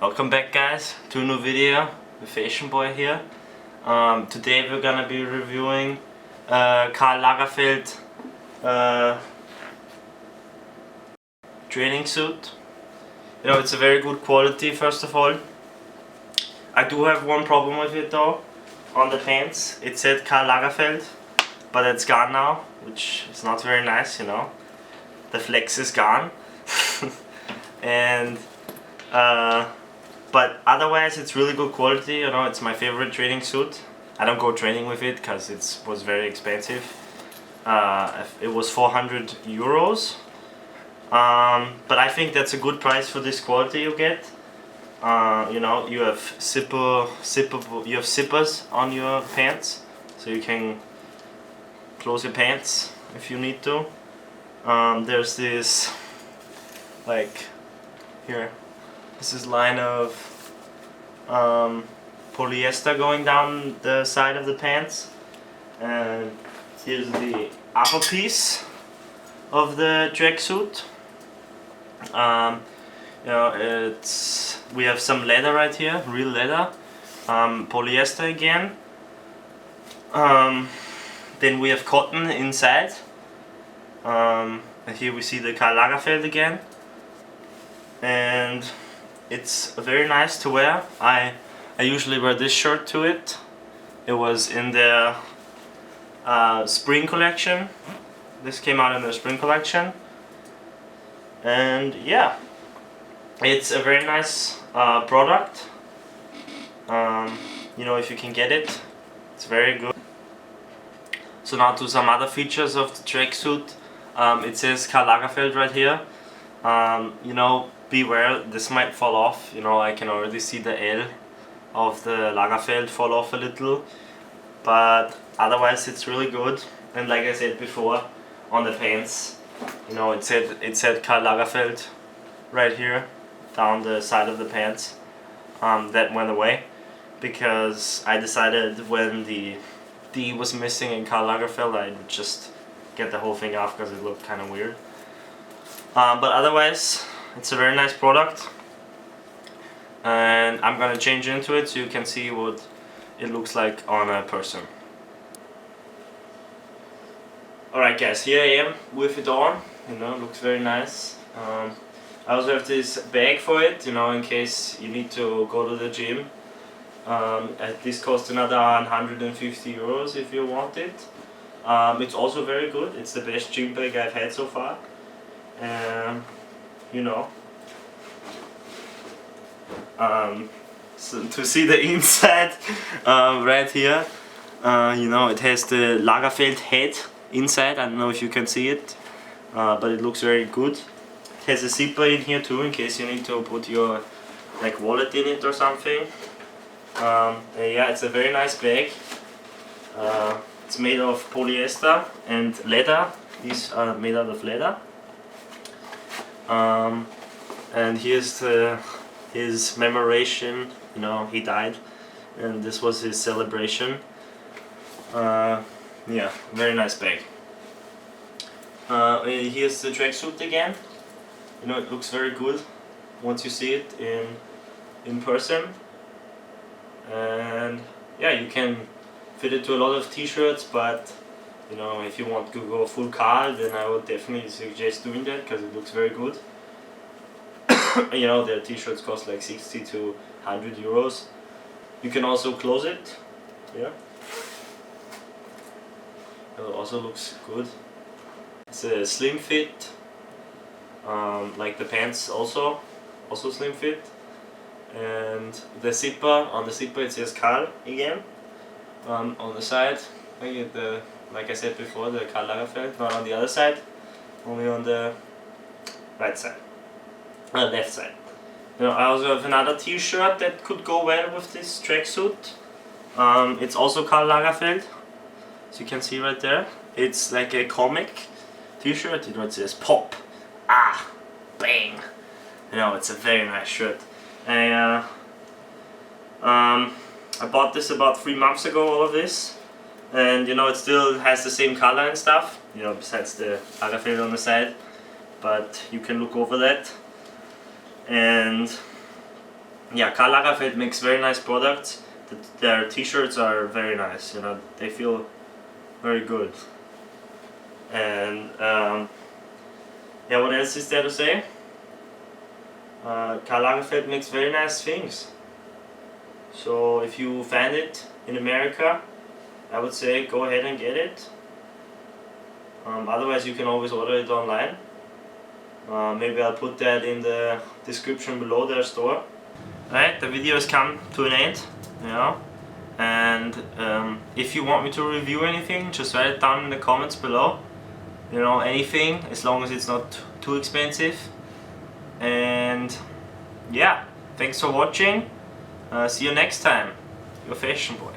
Welcome back, guys, to a new video. The Fashionboy here. Today we're gonna be reviewing Karl Lagerfeld training suit. You know, it's a very good quality, first of all. I do have one problem with it though. On the pants it said Karl Lagerfeld, but it's gone now, which is not very nice, you know. The flex is gone. And but otherwise it's really good quality, you know. It's my favorite training suit. I don't go training with it because it was very expensive. It was 400 euros. But I think that's a good price for this quality you get. You know, you have zippers on your pants, so you can close your pants if you need to. There's this, like, here, this is line of polyester going down the side of the pants, and here's the upper piece of the tracksuit. You know, we have some leather right here, real leather, polyester again. Then we have cotton inside. And here we see the Karl Lagerfeld again, and it's very nice to wear. I usually wear this shirt to it. It was in the spring collection. This came out in the spring collection, and yeah, it's a very nice product. You know, if you can get it, it's very good. So now to some other features of the tracksuit. It says Karl Lagerfeld right here. You know, beware, this might fall off. You know, I can already see the L of the Lagerfeld fall off a little, but otherwise it's really good. And like I said before, on the pants, you know, it said Karl Lagerfeld right here down the side of the pants. That went away because I decided when the D was missing in Karl Lagerfeld, I'd just get the whole thing off because it looked kind of weird. But otherwise, it's a very nice product, and I'm gonna change into it so you can see what it looks like on a person. Alright guys, here I am with it on. You know, it looks very nice. I also have this bag for it, you know, in case you need to go to the gym. This costs another 150 euros if you want it. It's also very good. It's the best gym bag I've had so far. You know, so to see the inside, right here, you know, it has the Lagerfeld head inside. I don't know if you can see it, but it looks very good. It has a zipper in here too, in case you need to put your, like, wallet in it or something. Yeah, it's a very nice bag. It's made of polyester and leather. These are made out of leather. And here's his commemoration. You know, he died, and this was his celebration. Yeah, very nice bag. Here's the tracksuit again. You know, it looks very good once you see it in person. And yeah, you can fit it to a lot of t-shirts, but you know, if you want to go full Karl, then I would definitely suggest doing that because it looks very good. You know, the t-shirts cost like 60 to 100 euros. You can also close it. Yeah, it also looks good. It's a slim fit, like the pants also slim fit. And the zipper, on the zipper it says Karl again. On the side, I get the, like I said before, the Karl Lagerfeld, not on the other side, only on the right side, left side. You know, I also have another t-shirt that could go well with this tracksuit. It's also Karl Lagerfeld, so you can see right there. It's like a comic t-shirt. You know, it says pop, ah, bang. You know, it's a very nice shirt. I bought this about 3 months ago, all of this, and you know, it still has the same color and stuff, you know, besides the Lagerfeld on the side, but you can look over that. And yeah, Karl Lagerfeld makes very nice products. Their t-shirts are very nice, you know, they feel very good. And yeah, what else is there to say? Karl Lagerfeld makes very nice things. So if you find it in America, I would say go ahead and get it. Otherwise you can always order it online. Maybe I'll put that in the description below their store. Right, the video has come to an end, you know, and if you want me to review anything, just write it down in the comments below. You know, anything, as long as it's not too expensive. And yeah, thanks for watching. See you next time. Your Fashion Boy.